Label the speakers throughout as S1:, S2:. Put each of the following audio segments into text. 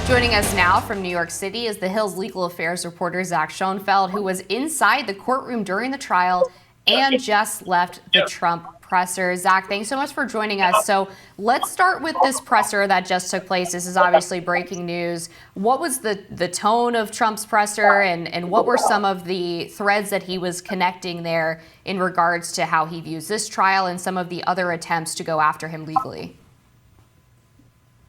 S1: Joining us now from New York City is the Hill's legal affairs reporter, Zach Schonfeld, who was inside the courtroom during the trial and just left the Trump presser. Zach, thanks so much for joining us. So let's start with this presser that just took place. This is obviously breaking news. What was the tone of Trump's presser, and what were some of the threads that he was connecting there in regards to how he views this trial and some of the other attempts to go after him legally?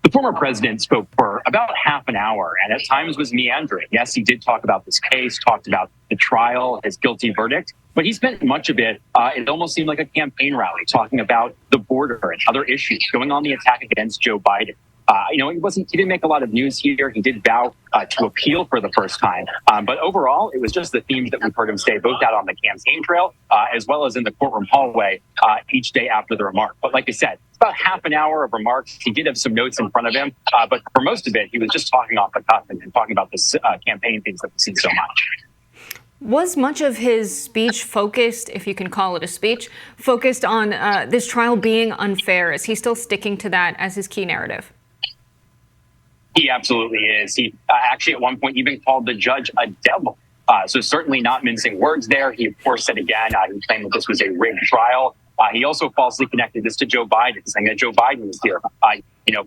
S2: The former president spoke for about half an hour and at times was meandering. Yes, he did talk about this case, talked about the trial, his guilty verdict, but he spent much of it, it almost seemed like a campaign rally, talking about the border and other issues, going on the attack against Joe Biden. He didn't make a lot of news here. He did vow to appeal for the first time. But overall, it was just the themes that we've heard him say, both out on the campaign trail as well as in the courtroom hallway each day after the remark. But like I said, it's about half an hour of remarks. He did have some notes in front of him. But for most of it, he was just talking off the cuff and talking about the campaign things that we see so much.
S3: Was much of his speech focused, if you can call it a speech, focused on this trial being unfair? Is he still sticking to that as his key narrative?
S2: He absolutely is. He actually at one point even called the judge a devil. So certainly not mincing words there. He, of course, said again, he claimed that this was a rigged trial. He also falsely connected this to Joe Biden, saying that Joe Biden was here,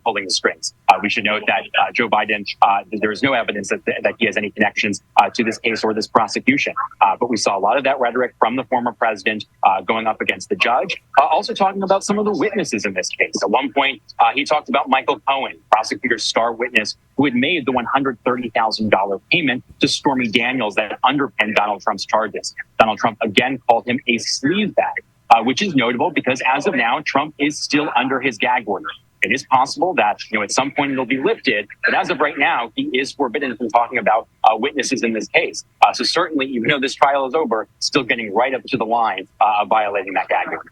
S2: pulling the strings. We should note that Joe Biden, there is no evidence that he has any connections to this case or this prosecution. But we saw a lot of that rhetoric from the former president going up against the judge, also talking about some of the witnesses in this case. At one point, he talked about Michael Cohen, prosecutor's star witness, who had made the $130,000 payment to Stormy Daniels that underpinned Donald Trump's charges. Donald Trump again called him a sleaze bag, which is notable because as of now, Trump is still under his gag order. It is possible that, at some point it'll be lifted, but as of right now, he is forbidden from talking about witnesses in this case. So certainly, even though this trial is over, still getting right up to the line of violating that gag order.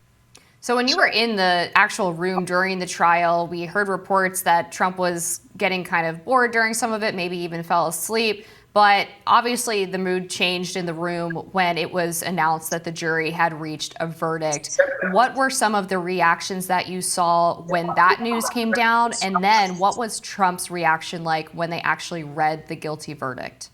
S1: So when you were in the actual room during the trial, we heard reports that Trump was getting kind of bored during some of it, maybe even fell asleep. But obviously the mood changed in the room when it was announced that the jury had reached a verdict. What were some of the reactions that you saw when that news came down? And then what was Trump's reaction like when they actually read the guilty verdict?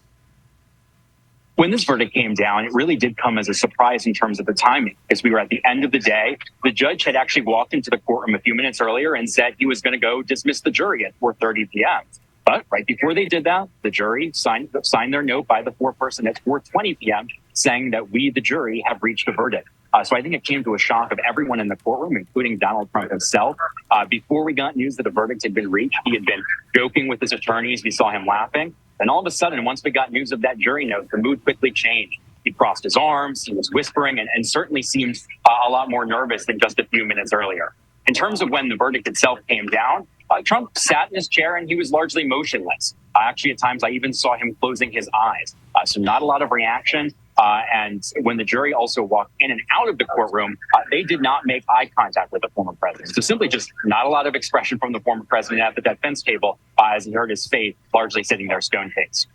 S2: When this verdict came down, it really did come as a surprise in terms of the timing. As we were at the end of the day, the judge had actually walked into the courtroom a few minutes earlier and said he was going to go dismiss the jury at 4:30 p.m. But right before they did that, the jury signed their note by the foreperson at 4:20 p.m. saying that we, the jury, have reached a verdict. So I think it came to a shock of everyone in the courtroom, including Donald Trump himself. Before we got news that a verdict had been reached, he had been joking with his attorneys. We saw him laughing. And all of a sudden, once we got news of that jury note, the mood quickly changed. He crossed his arms, he was whispering, and certainly seemed a lot more nervous than just a few minutes earlier. In terms of when the verdict itself came down, Trump sat in his chair and he was largely motionless. Actually, at times, I even saw him closing his eyes. So not a lot of reaction. And when the jury also walked in and out of the courtroom, they did not make eye contact with the former president. So simply just not a lot of expression from the former president at the defense table as he heard his fate largely sitting there stone-faced.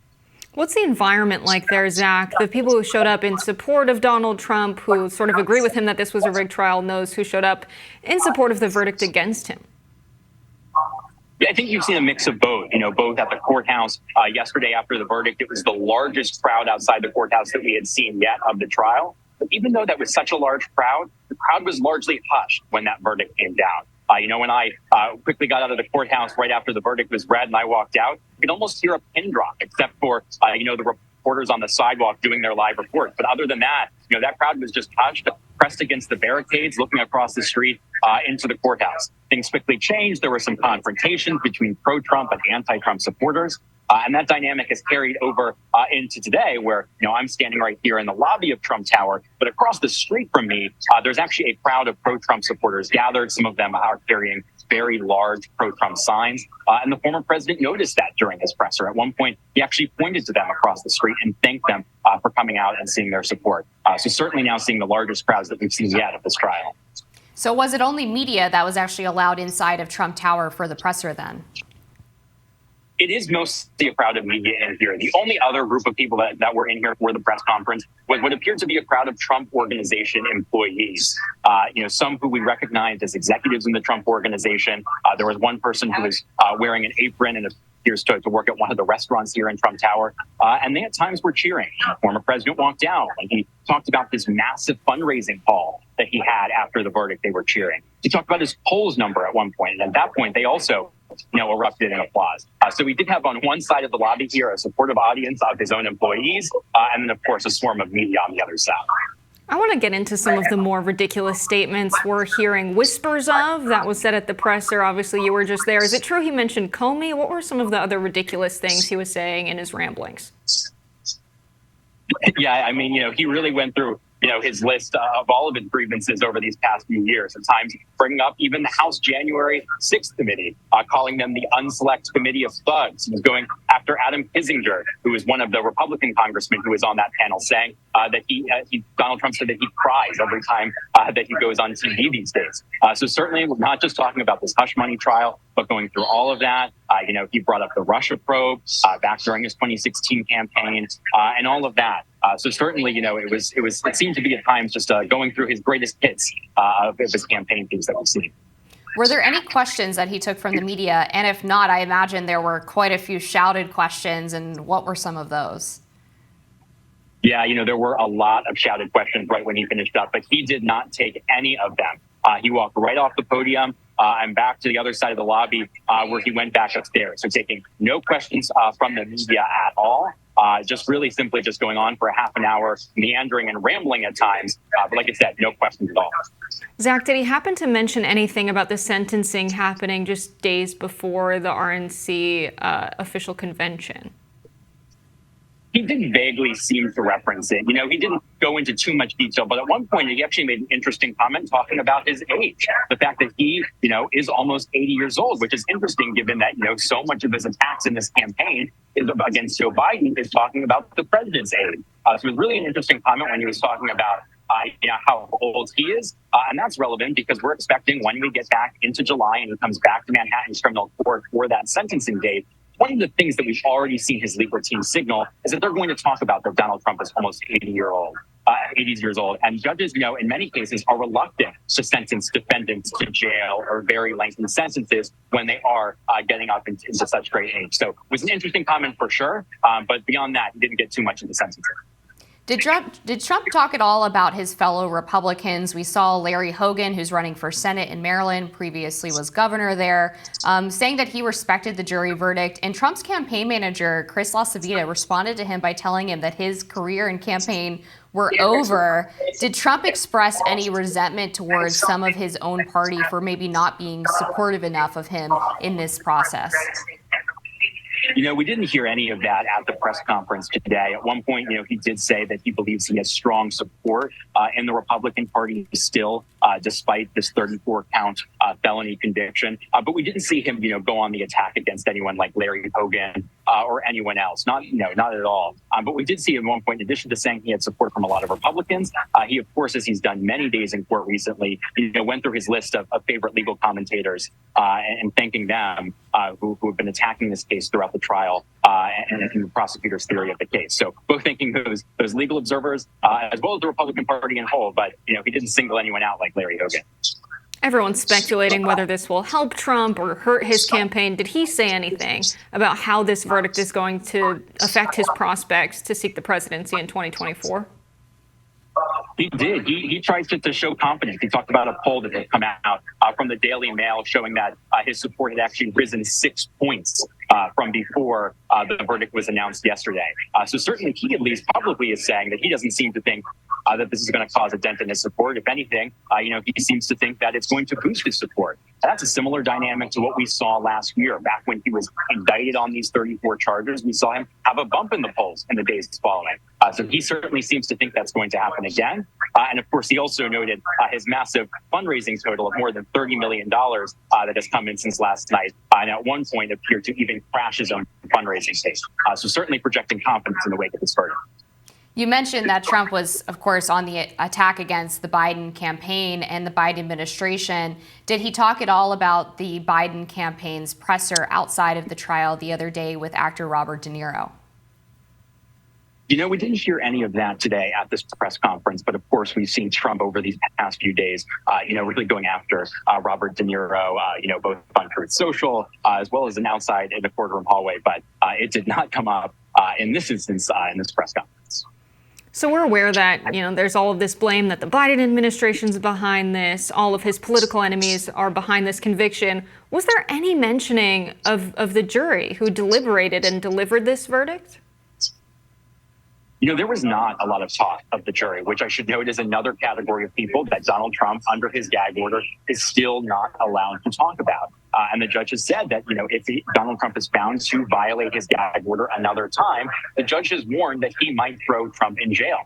S3: What's the environment like there, Zach? The people who showed up in support of Donald Trump, who sort of agree with him that this was a rigged trial, and those who showed up in support of the verdict against him?
S2: I think you've seen a mix of both, both at the courthouse. Yesterday after the verdict, it was the largest crowd outside the courthouse that we had seen yet of the trial. But even though that was such a large crowd, the crowd was largely hushed when that verdict came down. When I quickly got out of the courthouse right after the verdict was read and I walked out, you could almost hear a pin drop, except for, the reporters on the sidewalk doing their live report. But other than that, that crowd was just hushed, pressed against the barricades, looking across the street into the courthouse. Things quickly changed. There were some confrontations between pro-Trump and anti-Trump supporters. And that dynamic has carried over into today where, I'm standing right here in the lobby of Trump Tower. But across the street from me, there's actually a crowd of pro-Trump supporters gathered. Some of them are carrying very large pro-Trump signs. And the former president noticed that during his presser. At one point, he actually pointed to them across the street and thanked them for coming out and seeing their support. So certainly now seeing the largest crowds that we've seen yet of this trial.
S1: So was it only media that was actually allowed inside of Trump Tower for the presser then?
S2: It is mostly a crowd of media in here. The only other group of people that were in here for the press conference was what appeared to be a crowd of Trump Organization employees. Some who we recognized as executives in the Trump Organization. There was one person who was wearing an apron and a appears to work at one of the restaurants here in Trump Tower. And they at times were cheering. The former president walked out and he talked about this massive fundraising haul that he had after the verdict. They were cheering. He talked about his polls number at one point. And at that point, they also erupted in applause. So we did have on one side of the lobby here a supportive audience of his own employees, and then, of course, a swarm of media on the other side.
S3: I want to get into some of the more ridiculous statements we're hearing whispers of that was said at the presser. Obviously, you were just there. Is it true he mentioned Comey? What were some of the other ridiculous things he was saying in his ramblings?
S2: Yeah, I mean, he really went through his list of all of his grievances over these past few years. At times, bringing up even the House January 6th committee, calling them the unselect committee of thugs. He was going after Adam Kinzinger, who was one of the Republican congressmen who was on that panel, saying that Donald Trump said that he cries every time that he goes on TV these days. So certainly, we're not just talking about this hush money trial, but going through all of that. He brought up the Russia probe back during his 2016 campaign, and all of that. So certainly, it seemed to be at times just going through his greatest hits of his campaign things that we've seen.
S1: Were there any questions that he took from the media? And if not, I imagine there were quite a few shouted questions. And what were some of those?
S2: Yeah, there were a lot of shouted questions right when he finished up, but he did not take any of them. He walked right off the podium and back to the other side of the lobby where he went back upstairs. So taking no questions from the media at all. Just really simply just going on for a half an hour, meandering and rambling at times. But like I said, no questions at all.
S3: Zach, did he happen to mention anything about the sentencing happening just days before the RNC official convention?
S2: He did vaguely seem to reference it. He didn't go into too much detail, but at one point he actually made an interesting comment talking about his age. The fact that he, is almost 80 years old, which is interesting given that, so much of his attacks in this campaign against Joe Biden is talking about the president's age. So it was really an interesting comment when he was talking about how old he is. And that's relevant because we're expecting when we get back into July and he comes back to Manhattan's criminal court for that sentencing date, one of the things that we've already seen his legal team signal is that they're going to talk about that Donald Trump is almost 80 years old. And judges, in many cases are reluctant to sentence defendants to jail or very lengthy sentences when they are getting up into such great age. So it was an interesting comment for sure. But beyond that, he didn't get too much into sentencing.
S1: Did Trump talk at all about his fellow Republicans? We saw Larry Hogan, who's running for Senate in Maryland, previously was governor there, saying that he respected the jury verdict. And Trump's campaign manager, Chris LaCivita, responded to him by telling him that his career and campaign were over. Did Trump express any resentment towards some of his own party for maybe not being supportive enough of him in this process?
S2: We didn't hear any of that at the press conference today. At one point, he did say that he believes he has strong support in the Republican Party still, despite this 34-count felony conviction. But we didn't see him, go on the attack against anyone like Larry Hogan or anyone else. Not at all. But we did see at one point, in addition to saying he had support from a lot of Republicans, he, of course, as he's done many days in court recently, went through his list of favorite legal commentators and thanking them who have been attacking this case throughout the trial and the prosecutor's theory of the case. So both thanking those legal observers as well as the Republican Party in whole, but he didn't single anyone out like Larry Hogan.
S3: Everyone's speculating whether this will help Trump or hurt his campaign. Did he say anything about how this verdict is going to affect his prospects to seek the presidency in 2024?
S2: He did. He tried to show confidence. He talked about a poll that had come out from the Daily Mail showing that his support had actually risen 6 points from before the verdict was announced yesterday. So certainly he at least publicly is saying that he doesn't seem to think that this is going to cause a dent in his support. If anything, he seems to think that it's going to boost his support. That's a similar dynamic to what we saw last year. Back when he was indicted on these 34 charges, we saw him have a bump in the polls in the days following. So he certainly seems to think that's going to happen again. And of course, he also noted his massive fundraising total of more than $30 million that has come in since last night. And at one point appeared to even crash his own fundraising case. So certainly projecting confidence in the wake of this verdict.
S1: You mentioned that Trump was, of course, on the attack against the Biden campaign and the Biden administration. Did he talk at all about the Biden campaign's presser outside of the trial the other day with actor Robert De Niro?
S2: We didn't hear any of that today at this press conference, but of course we've seen Trump over these past few days, really going after Robert De Niro, both on Truth Social as well as an outside in the courtroom hallway. But it did not come up in this instance in this press conference.
S3: So we're aware that, there's all of this blame that the Biden administration's behind this, all of his political enemies are behind this conviction. Was there any mentioning of the jury who deliberated and delivered this verdict?
S2: There was not a lot of talk of the jury, which I should note is another category of people that Donald Trump, under his gag order, is still not allowed to talk about. And the judge has said that, if Donald Trump is found to violate his gag order another time, the judge has warned that he might throw Trump in jail.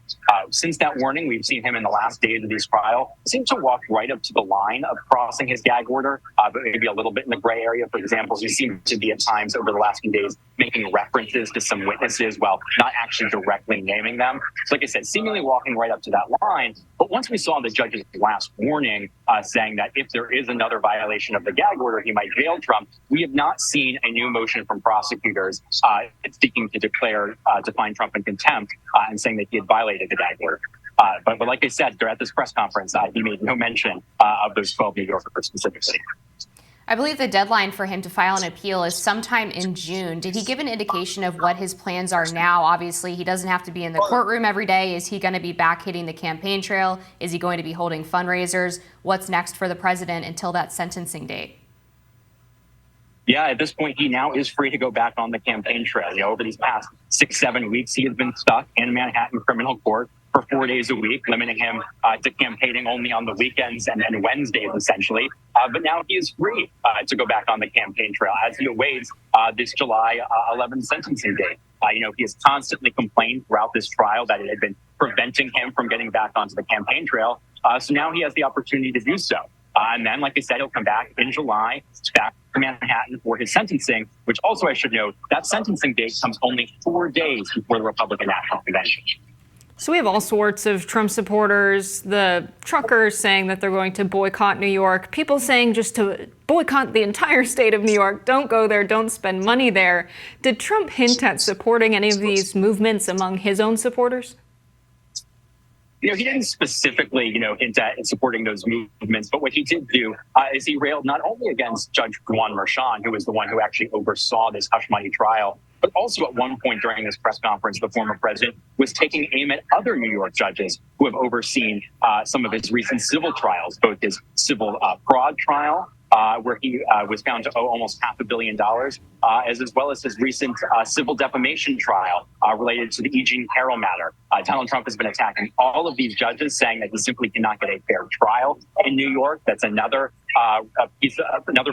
S2: Since that warning, we've seen him in the last days of this trial seem to walk right up to the line of crossing his gag order, but maybe a little bit in the gray area. For example, he seemed to be at times over the last few days making references to some witnesses while not actually directly naming them. So like I said, seemingly walking right up to that line. But once we saw the judge's last warning saying that if there is another violation of the gag order, he might jail Trump, we have not seen a new motion from prosecutors seeking to find Trump in contempt and saying that he had violated the gag order. But like I said, at this press conference, he made no mention of those 12 New Yorkers specifically.
S1: I believe the deadline for him to file an appeal is sometime in June. Did he give an indication of what his plans are now? Obviously, he doesn't have to be in the courtroom every day. Is he going to be back hitting the campaign trail? Is he going to be holding fundraisers? What's next for the president until that sentencing date?
S2: Yeah, at this point, he now is free to go back on the campaign trail. Over these past 6-7 weeks, he has been stuck in Manhattan criminal court for 4 days a week, limiting him to campaigning only on the weekends and Wednesdays, essentially. But now he is free to go back on the campaign trail as he awaits this July 11th sentencing date. He has constantly complained throughout this trial that it had been preventing him from getting back onto the campaign trail. So now he has the opportunity to do so. And then, like I said, he'll come back in July, back to Manhattan for his sentencing, which also I should note, that sentencing date comes only 4 days before the Republican National Convention.
S3: So we have all sorts of Trump supporters, the truckers saying that they're going to boycott New York, people saying just to boycott the entire state of New York, don't go there, don't spend money there. Did Trump hint at supporting any of these movements among his own supporters?
S2: He didn't specifically, hint at supporting those movements, but what he did do is he railed not only against Judge Juan Merchan, who was the one who actually oversaw this hush money trial, but also at one point during this press conference, the former president was taking aim at other New York judges who have overseen some of his recent civil trials, both his civil fraud trial, where he was found to owe almost $500 million, as well as his recent civil defamation trial related to the E. Jean Carroll matter. Donald Trump has been attacking all of these judges, saying that he simply cannot get a fair trial in New York. That's another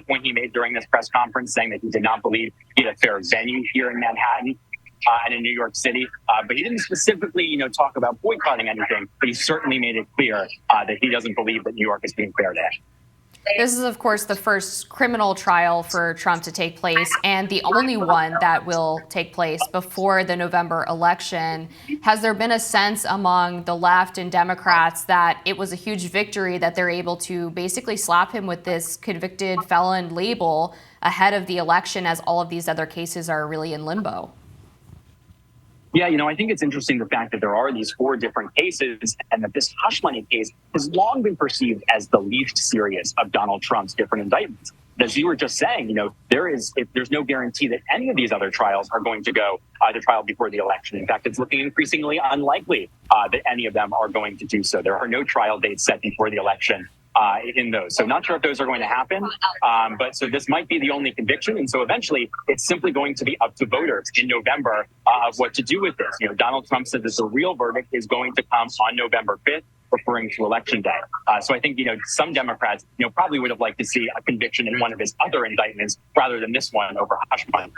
S2: point he made during this press conference, saying that he did not believe he had a fair venue here in Manhattan and in New York City. But he didn't specifically, talk about boycotting anything, but he certainly made it clear that he doesn't believe that New York is being fair to him.
S1: This is, of course, the first criminal trial for Trump to take place and the only one that will take place before the November election. Has there been a sense among the left and Democrats that it was a huge victory that they're able to basically slap him with this convicted felon label ahead of the election as all of these other cases are really in limbo?
S2: Yeah, I think it's interesting the fact that there are these 4 different cases and that this hush money case has long been perceived as the least serious of Donald Trump's different indictments. As you were just saying, there's no guarantee that any of these other trials are going to go to trial before the election. In fact, it's looking increasingly unlikely that any of them are going to do so. There are no trial dates set before the election in those. So not sure if those are going to happen. But so this might be the only conviction. And so eventually it's simply going to be up to voters in November of what to do with this. Donald Trump said that the real verdict is going to come on November 5th, referring to Election Day. So I think, some Democrats, probably would have liked to see a conviction in one of his other indictments rather than this one over hush money.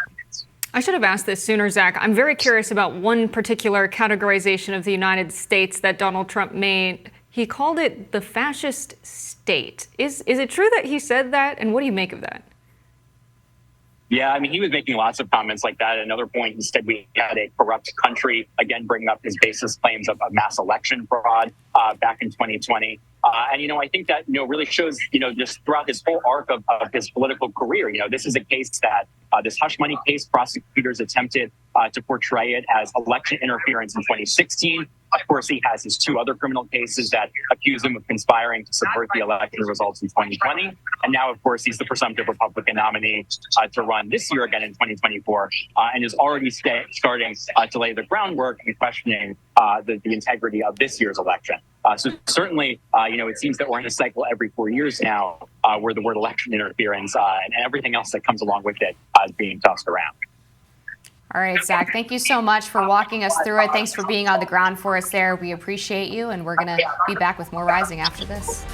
S3: I should have asked this sooner, Zach. I'm very curious about one particular categorization of the United States that Donald Trump made. He called it the fascist state. Is it true that he said that? And what do you make of that?
S2: Yeah, I mean, he was making lots of comments like that. At another point, he said we had a corrupt country, again, bringing up his baseless claims of mass election fraud back in 2020. And, I think that, really shows, just throughout his whole arc of his political career, this is a case that this hush money case, prosecutors attempted to portray it as election interference in 2016. Of course, he has his two other criminal cases that accuse him of conspiring to subvert the election results in 2020. And now, of course, he's the presumptive Republican nominee to run this year again in 2024 and is already starting to lay the groundwork and questioning the integrity of this year's election. So certainly, it seems that we're in a cycle every 4 years now where the word election interference and everything else that comes along with it is being tossed around.
S1: All right, Zach, thank you so much for walking us through it. Thanks for being on the ground for us there. We appreciate you, and we're going to be back with more Rising after this.